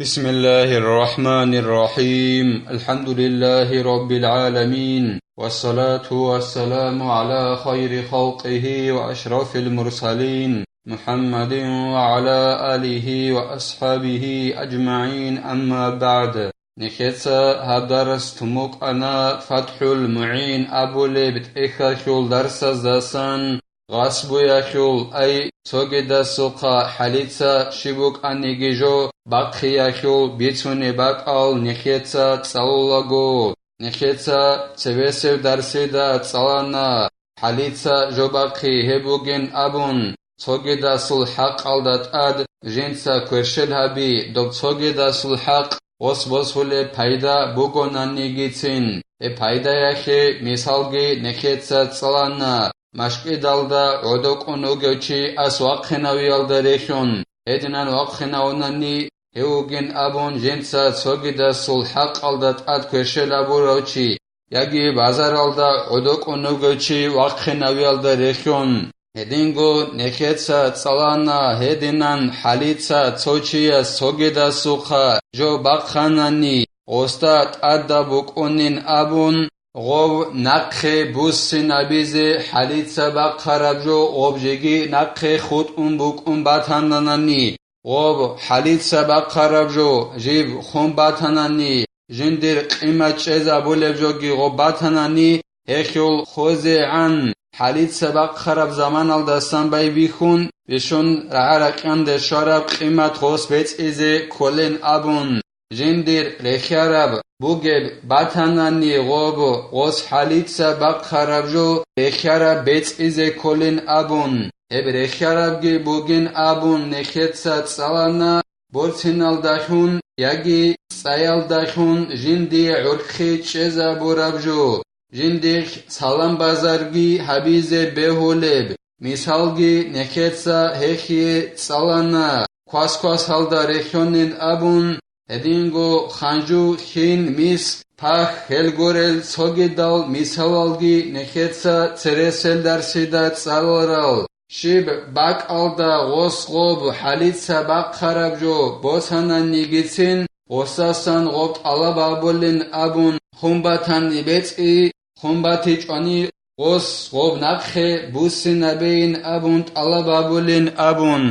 بسم الله الرحمن الرحيم الحمد لله رب العالمين والصلاة والسلام على خير خلقه وأشرف المرسلين محمد وعلى آله وأصحابه أجمعين أما بعد نخيصة هدرس تموك أنا فتح المعين أبو لبت إخاشول درس الزاسان غصبو يخول أي سوغدا سوقا حليتsa شبوك أنيجيجو باقي يخول بيتوني باقال نخيصة تسالولاغو نخيصة تسويسر درسيدا تسالانا حليتsa جوباقي هبوغن أبون سوغدا سول حق ألدات أد جنسا كرشل هبي دوب سوغدا سول حق وصبصولي پايدا بوغونان نيجيتين پايدا يخي مثالگي نخيصة تسالانا مشکی دالدا عدوک اونوگوچی اس واقخناوی آلداريخون هدنان واقخناونانی هیوگین ابون جنسا سوگیدا سول حق آلدات اد کرشل ابوروچی یگی بازار آلدا عدوک اونوگوچی واقخناوی آلداريخون هدینگو نخیتسا تسالانا هدنان حلیتسا توچیا سوگیدا سوخا جو باقخانانی استاد ادا بوک اونین ابون غو نقخ بوسی نبیزه حلیت سبق خرابجو غوبجگی نقخ خود بوک باتنانی غوب حلیت سبق خرابجو جیب خون باتنانی جندر قیمت چیزا بولبجوگی غوب باتنانی هخیول خوزه عن حلیت سبق خراب زمان الدستان بای بیخون بشون رعرقیان در شارب قیمت خوز بیت ایزه کلین ابون جندر رخیارب بوگب باتنانی غوب غوز حلیتسا باق خرابجو رخیارب بیت ایزه کلین ابون هب رخیاربگی بوگین ابون نخیتسا تسالانا بورتینال داخون یگی سایال داخون جندی عرخی چیزا بورابجو جندی سالام بازارگی حبیزه بهولب مثالگی نخیتسا هخی تسالانا کواس halda رخیونین ابون هدینگو خانجو خین میس پاک هلگورل سوگیدال میسالالگی نخیتسا ترسل درسیدا تسالورال شیب باک آلدا غوس غوب حلیتسا باق خرابجو بوسانان نیگیتین غوستاسان غوب alababulin ابون خونباتان نیبیتی خونباتیچ آنی غوس غوب نقخه بوسی نبین ابون alababulin ابون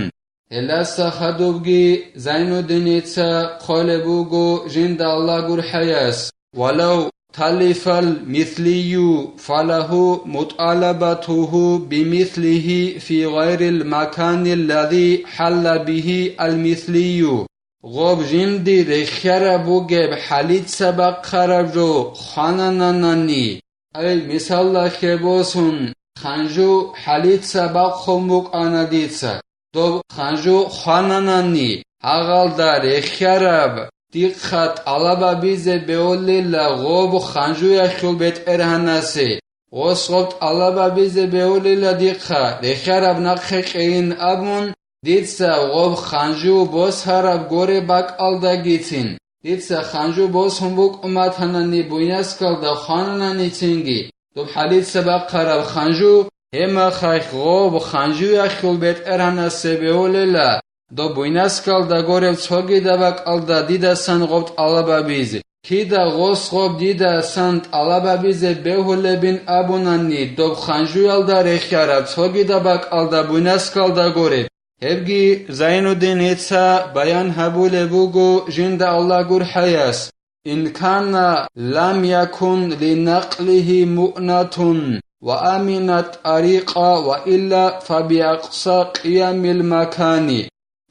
هلاسا خدوبگی زينو دنيتسا قولبوغو جند الله gur حياس ولو تلف المثلي فله مطالبته بمثله في غير المكان الذي حل به المثلي غوب جندي رخيار بوغب حليت سبق خرابجو خاناناناني اي مثال خبوسون خانجو حليت سبق خموك آناديتسا دوب خانجو خانانانی هاغالدا رخیارب دیقخت علابا بیزه بیولیلا غوب خانجو یخیل بیت ارهاناسی غوصغبت علابا بیزه بیولیلا دیقخا رخیارب نقخق این ابون دیتسا غوب خانجو بوس هرب گوری باک آلدا گیتین دیتسا خانجو بوس همبوک اماتانانی بویناسکالدا خانانانی تینگی دوب حالید سبق خراب خانجو هما خايخ غوب خانجو يخول بيت ارهانا سبيوليلا دو بويناسكال دا غوريل تسوغي داباك الدا ديدا سان غوبت علابا بيزي كيدا غوص غوب ديدا سانت علابا بيزي بيهولي بين ابوناني دو خانجو يالدا ريخيارا تسوغي داباك الدا بويناسكال دا غوريل هبگي زينو دين هيتسا بيان هبولي بوغو جند الله غور حياس إن كان لم يكن لنقله مؤنة وأمنت أريقا وإلا فبأقصى قيام المكان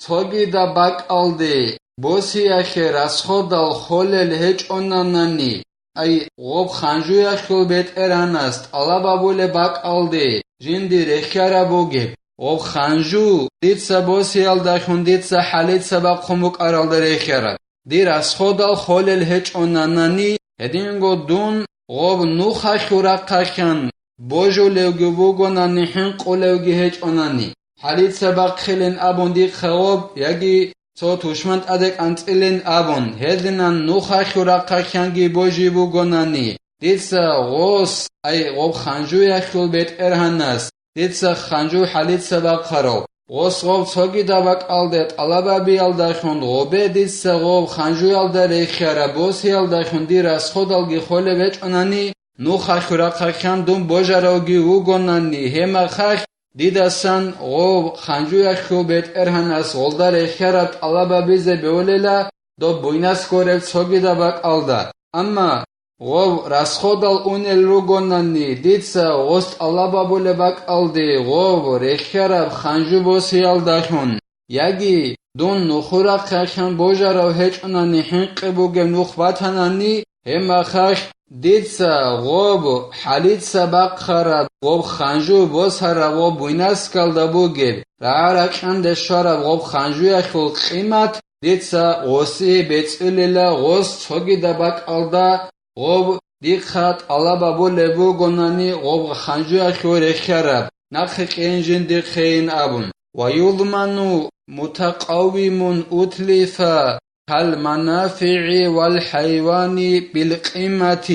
توغيدا باك ألدي بوسي أخي رسخود الخول هج أناناني أي غوب خانجو يخيل بيت إرانست ألا بابول باك ألدي جندي رخيارا بوغيب غوب خانجو ديتسا بوسي ألداخون ديتسا حاليتسا باك خموك أرالد رخيارا دي رسخود الخول هج أناناني هدينغو دون غوب نوخا خورقاكان بوجو لوگو بوگونانی حن قولوگی هج اونانی حالید سبق خیلین ابون دیق خواب یگی تو توشمند ادک انتیلین ابون هدنان نوخا خورقا کنگی بوجی بوگونانی دیتسا غوص ای غوب خانجو یخیل بیت ارهنست دیتسا خانجو حالید سبق خراب غوس غوب صوغي دابك ألدت ألابا بي ألداخون غوبي ديس غوب خانجو ألداري خيارا بوسي ألداخون دي راس خود ألغي خولي بيج أناني نو خاخورا خاخان دون بوجاروغي وغوناني هما خاخ ديداسان غوب خانجو يخو بيت إرهاناس غولداري خيارات ألابا بيزي بيوليلا دو بويناس كوريب صوغي دابك ألدا أما غوب راسخودال اونل روگونانی دیتسا غوست الله بابول باک آلدی غوب ریخیراب خانجو بوسی آلداخون یگی دون نخورا خاکن بوجارو هیچ اونانی حنق بوگم نخباتانانی هما خاک دیتسا غوب حالیتسا باق خراب غوب خانجو بوس هر غوب بویناس کالدا بوگیب رعرا کند شارب غوب خانجو یخول قیمت دیتسا غوسی بیت ایلیلا غوست توگی دباک آلدا غوب دیخات علابا بوله بو گنانی غوب خانجو اخوری خراب نخی انجن دیخین ابون و یضمنو متقویم اتلفا كالمنافع والحيوان بالقيمة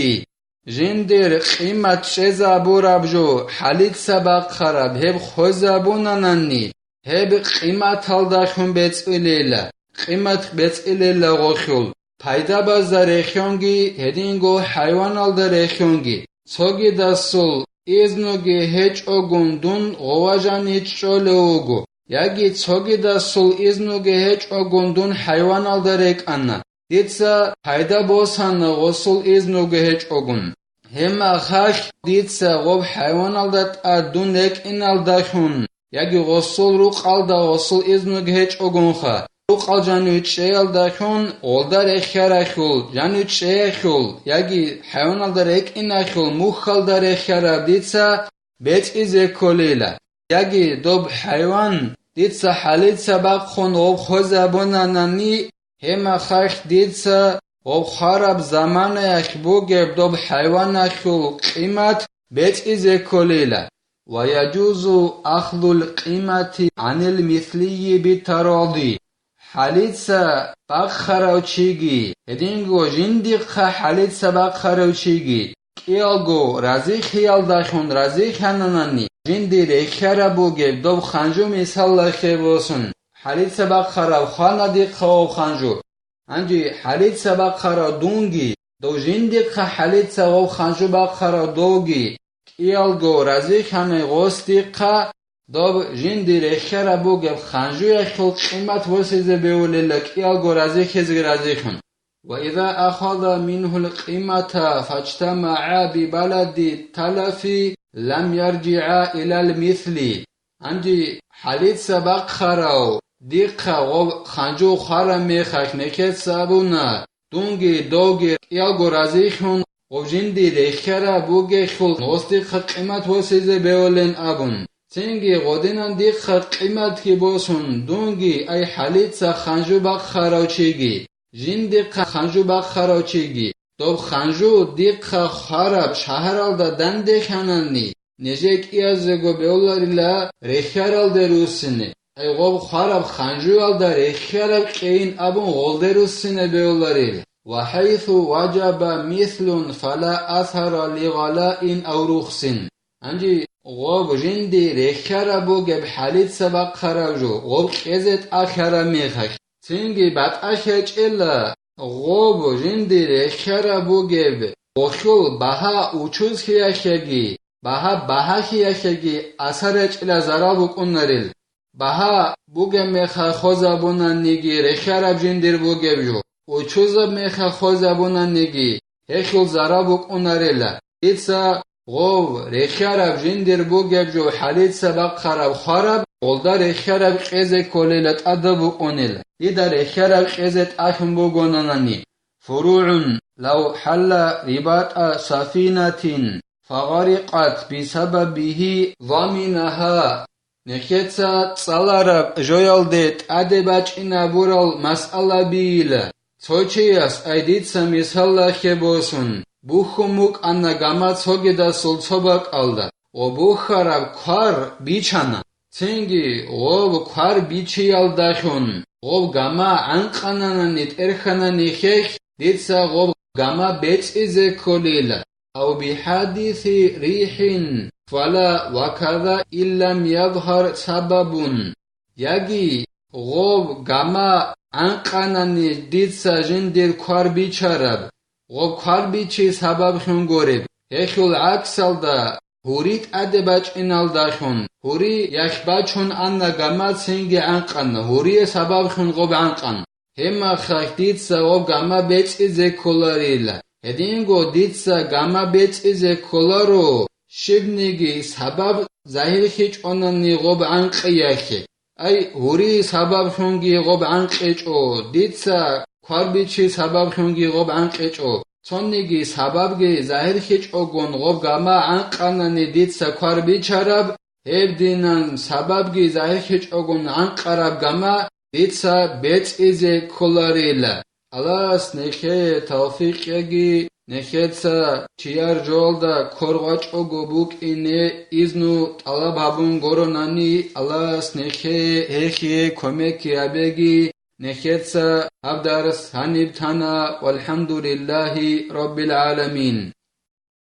جندر قيمة شزابو رابجو حاليت سبق خراب هب خوزابونانني هب قيمة تلدخون بيت إليلا قيمة بيت إليلا غوخول پایدا بازار رخیونگی هدینگو حیوان آلده رخیونگی سوگی دستول ایزنوگی هیچ اوگون دون غواجان هیچ چوله اوگو یگی سوگی دستول ایزنوگی هیچ اوگون دون حیوان آلده رک انا دیتسا پایدا بوسان غسول ایزنوگی هیچ اوگون هما خاک دیتسا غوب حیوان آلده دون رک این آلده خون یگی غسول روق آلده غسول ایزنوگی هیچ اوگون خواه روق جانویت شیال داخون اولدار اخیار اخول جانویت شی اخول یگی حیوان در اک این اخول مخال در اخیار دیتسا بیت ایزه کولیلا یگی دوب حیوان دیتسا حالید سبق خون غوب خوزابونانانی هما خاک دیتسا غوب خارب زمان اخبو گب دوب حیوان اخول قیمت بیت ایزه کولیلا ويجوز أخذ القيمة عن المثلي بالتراضي حاليتسا باخراوچيگي هدينگو جنديقا حاليتسا باخراوچيگي كيالگو رازي خيال داخون رازي خاناناني جندي ريخيارا بوگي دوب خانجو مثال لخي بوسن حاليتسا باخراو خانا ديقا خانجو انجي حاليتسا باخراو دونگي دو جنديقا حاليتسا غو خانجو باخراو دوگي كيالگو رازي خاني غوستيقا دوب جندي رخيرا بوگب خانجو يخل قيمت وسيزه بيولي لك يالگو رازي خزگ رازي خن وإذا أخذ منه القيمة فاجتمع ببلد التلف لم يرجع إلى المثل عندي حاليت سبق خراو ديقا غوب خانجو خارا ميخاك نكت سابونا دونگي دوگي يالگو رازي خن غوب جندي رخيرا بوگه خل نوستيقا قيمت وسيزه بيولين أبون تنگی غودینان دیخ قیمت کی بوسون دونگی ای حالیتسا خانجو باق خراوچیگی جین دیخ خانجو باق خراوچیگی دوب خانجو دیخ خراب شهرال دا دن دیخانانی نجک ایازگو بیولاریلا ریخیارال دروسینی ای غوب خراب خانجوال دا ریخیارال قین ابون غول دروسینی بیولاریل وحيث وجب مثل فلا أثر لغلاء أو رخص انجی غوب جندی ریخیارا بوگب حالید سبق خراجو غوب خیزت آخرا میخک تنگی بات آخیچ ایلا غوب جندی ریخیارا بوگب غوخول باها اوچوز خیاخیگی باها خیاخیگی اثرچ ایلا زرا بکن نریل باها بوگب میخا خوزابونان نگی ریخیارا جندیر بوگب جو اوچوز میخا خوزابونان نگی هیخول زرا بکن نریل ایتسا غوب ریخیارب جندر بوگب جو حالید سبق خراب غلدا ریخیارب قیزه کولیلت ادبو قونیل ایدا ریخیارب قیزت اخم بوگونانانی فروع لو حل رباط سفينة فغرقت بسببه ضمنها نخيتسا تصالرب جويالدت ادباچ انا بورال مسألة بيلا توچياس ايديتسا مثال خبوسون بوخموك أنا جامات سوجدا سلطبك ألدا وبوخرب كار بيچانا تنجي غوب كار بيچي ألداخون غوب جاما عنقانا نت إرخانا نخيخ ديتسا غوب جاما بيت إزي كوليلا أو بحادث ريح فلا وكذا إن لم يظهر سبب Яги гоб гама анқанани дитса жиндир кварбичараб, гоб кварбичи сабаб хун гореб. Хехул аксалда Hurит адебачиналдахун, хури яхбачун анна гама цинги анқанна, хури сабабхун гоб анқан. Хема хахтитса гоб гама бецизе коларила. Хединго дитса гама бецизе коларо, шибниги сабаб захирхич онанни гоб анқияхи. Ай хури сабабхунги гоб анқичо, дитса кварбичи сабабхунги гоб анқичо. Цонниги сабабги захирхич огон гоб гама анқанани дитса кварбичараб, хебдинан сабабги захирхич огон анқараб гама дитса бецизе коларила. Аллас нехе тавфиқяги нехеца чияр жолда корғач ого бук ине изну талабабун горонани Аллас нехе хехе комеки абеги نخيتسا هبدارس هنبتنا والحمد لله رب العالمين.